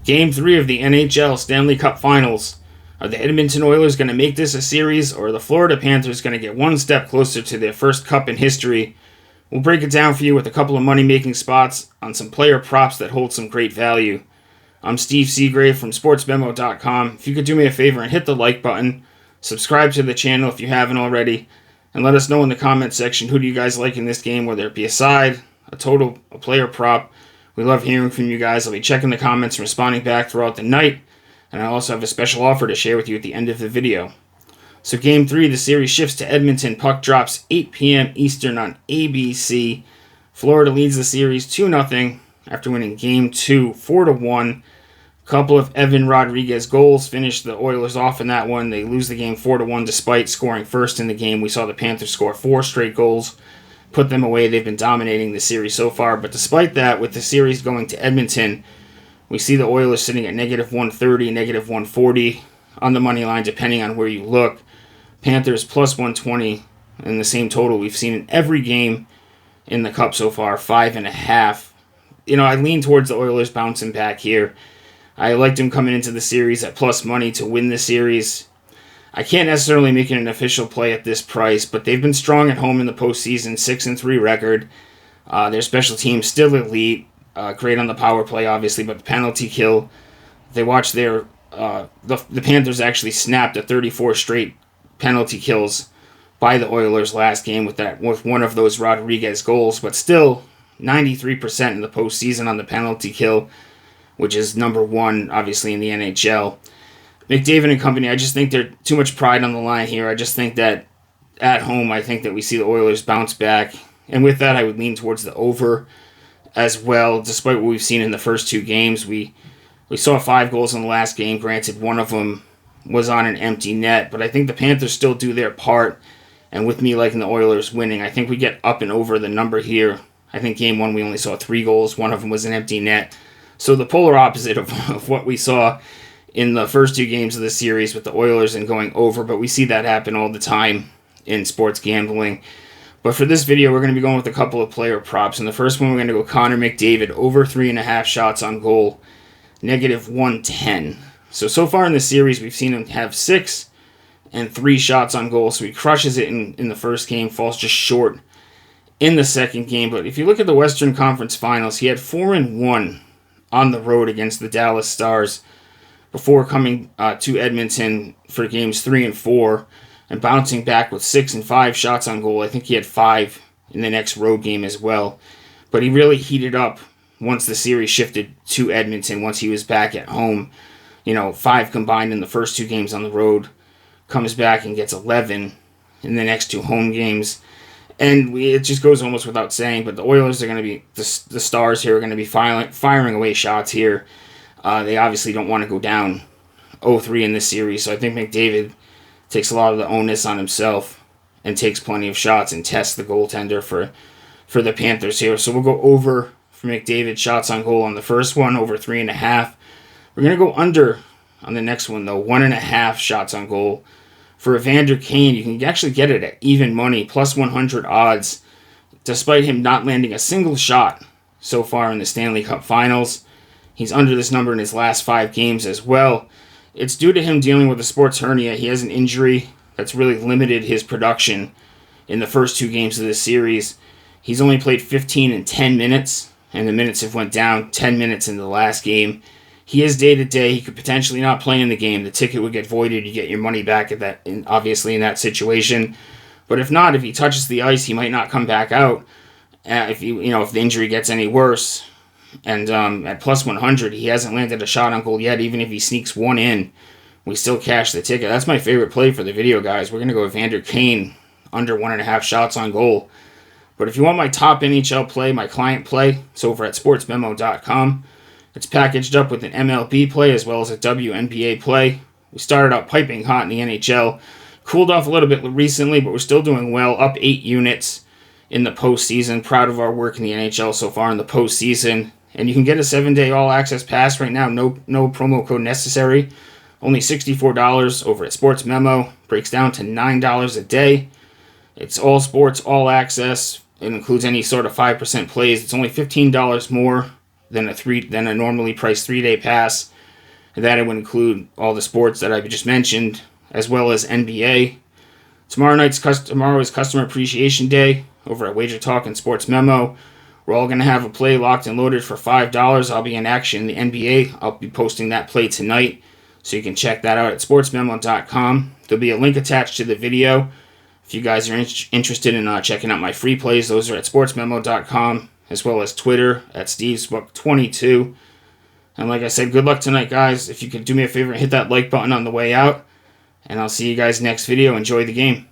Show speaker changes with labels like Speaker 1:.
Speaker 1: Game 3 of the NHL Stanley Cup Finals. Are the Edmonton Oilers going to make this a series, or are the Florida Panthers going to get one step closer to their first cup in history? We'll break it down for you with a couple of money-making spots on some player props that hold some great value. I'm Steve Seagrave from sportsmemo.com. If you could do me a favor and hit the like button, subscribe to the channel if you haven't already, and let us know in the comment section who do you guys like in this game, whether it be a side, a total, a player prop. We love hearing from you guys. I'll be checking the comments and responding back throughout the night, and I also have a special offer to share with you at the end of the video. So Game 3, the series shifts to Edmonton. Puck drops 8 p.m. Eastern on ABC. Florida leads the series 2-0 after winning Game 2 4-1. A couple of Evan Rodriguez goals finished the Oilers off in that one. They lose the game 4-1 despite scoring first in the game. We saw the Panthers score 4 straight goals, put them away. They've been dominating the series so far. But despite that, with the series going to Edmonton, we see the Oilers sitting at negative 130, negative 140 on the money line, depending on where you look. Panthers plus 120, and the same total we've seen in every game in the Cup so far, 5.5. I lean towards the Oilers bouncing back here. I liked them coming into the series at plus money to win the series. I can't necessarily make it an official play at this price, but they've been strong at home in the postseason, 6-3 record. Their special team still elite, great on the power play, obviously, but the penalty kill. They watched the Panthers actually snapped a 34 straight penalty kills by the Oilers last game with one of those Rodriguez goals, but still 93% in the postseason on the penalty kill, which is number one, obviously, in the NHL. McDavid and company, I just think there's too much pride on the line here. I just think that at home, I think that we see the Oilers bounce back. And with that, I would lean towards the over as well. Despite what we've seen in the first two games, we saw 5 goals in the last game. Granted, one of them was on an empty net, but I think the Panthers still do their part. And with me liking the Oilers winning, I think we get up and over the number here. I think game 1 we only saw 3 goals. One of them was an empty net. So the polar opposite of what we saw in the first 2 games of the series with the Oilers and going over, but we see that happen all the time in sports gambling. But for this video, we're going to be going with a couple of player props. In the first one, we're going to go Connor McDavid, over 3.5 shots on goal, negative 110. So far in the series, we've seen him have 6 and 3 shots on goal, so he crushes it in the first game, falls just short in the second game. But if you look at the Western Conference Finals, he had 4-1 on the road against the Dallas Stars before coming to Edmonton for games 3 and 4 and bouncing back with 6 and 5 shots on goal. I think he had 5 in the next road game as well. But he really heated up once the series shifted to Edmonton, once he was back at home. 5 combined in the first 2 games on the road, comes back and gets 11 in the next 2 home games. And it just goes almost without saying, but the Oilers are going to be, the Stars here are going to be firing away shots here. They obviously don't want to go down 0-3 in this series, so I think McDavid takes a lot of the onus on himself and takes plenty of shots and tests the goaltender for the Panthers here. So we'll go over for McDavid shots on goal on the first one, over 3.5. We're going to go under on the next one, though, 1.5 shots on goal. For Evander Kane, you can actually get it at even money, plus 100 odds, despite him not landing a single shot so far in the Stanley Cup Finals. He's under this number in his last 5 games as well. It's due to him dealing with a sports hernia. He has an injury that's really limited his production in the first 2 games of this series. He's only played 15 and 10 minutes, and the minutes have went down 10 minutes in the last game. He is day-to-day. He could potentially not play in the game. The ticket would get voided. You get your money back at that, obviously, in that situation. But if not, if he touches the ice, he might not come back out. If the injury gets any worse. And at plus 100, he hasn't landed a shot on goal yet. Even if he sneaks one in, we still cash the ticket. That's my favorite play for the video, guys. We're going to go Evander Kane, under 1.5 shots on goal. But if you want my top NHL play, my client play, it's over at sportsmemo.com. It's packaged up with an MLB play as well as a WNBA play. We started out piping hot in the NHL. Cooled off a little bit recently, but we're still doing well. Up 8 units in the postseason. Proud of our work in the NHL so far in the postseason. And you can get a 7-day all-access pass right now. No promo code necessary. Only $64 over at Sports Memo. Breaks down to $9 a day. It's all sports, all access. It includes any sort of 5% plays. It's only $15 more than a normally priced 3-day pass. And that it would include all the sports that I just mentioned, as well as NBA. Tomorrow is Customer Appreciation Day over at Wager Talk and Sports Memo. We're all going to have a play locked and loaded for $5. I'll be in action in the NBA. I'll be posting that play tonight, so you can check that out at sportsmemo.com. There'll be a link attached to the video. If you guys are interested in checking out my free plays, those are at sportsmemo.com, as well as Twitter at stevesbook22. And like I said, good luck tonight, guys. If you could do me a favor and hit that like button on the way out. And I'll see you guys next video. Enjoy the game.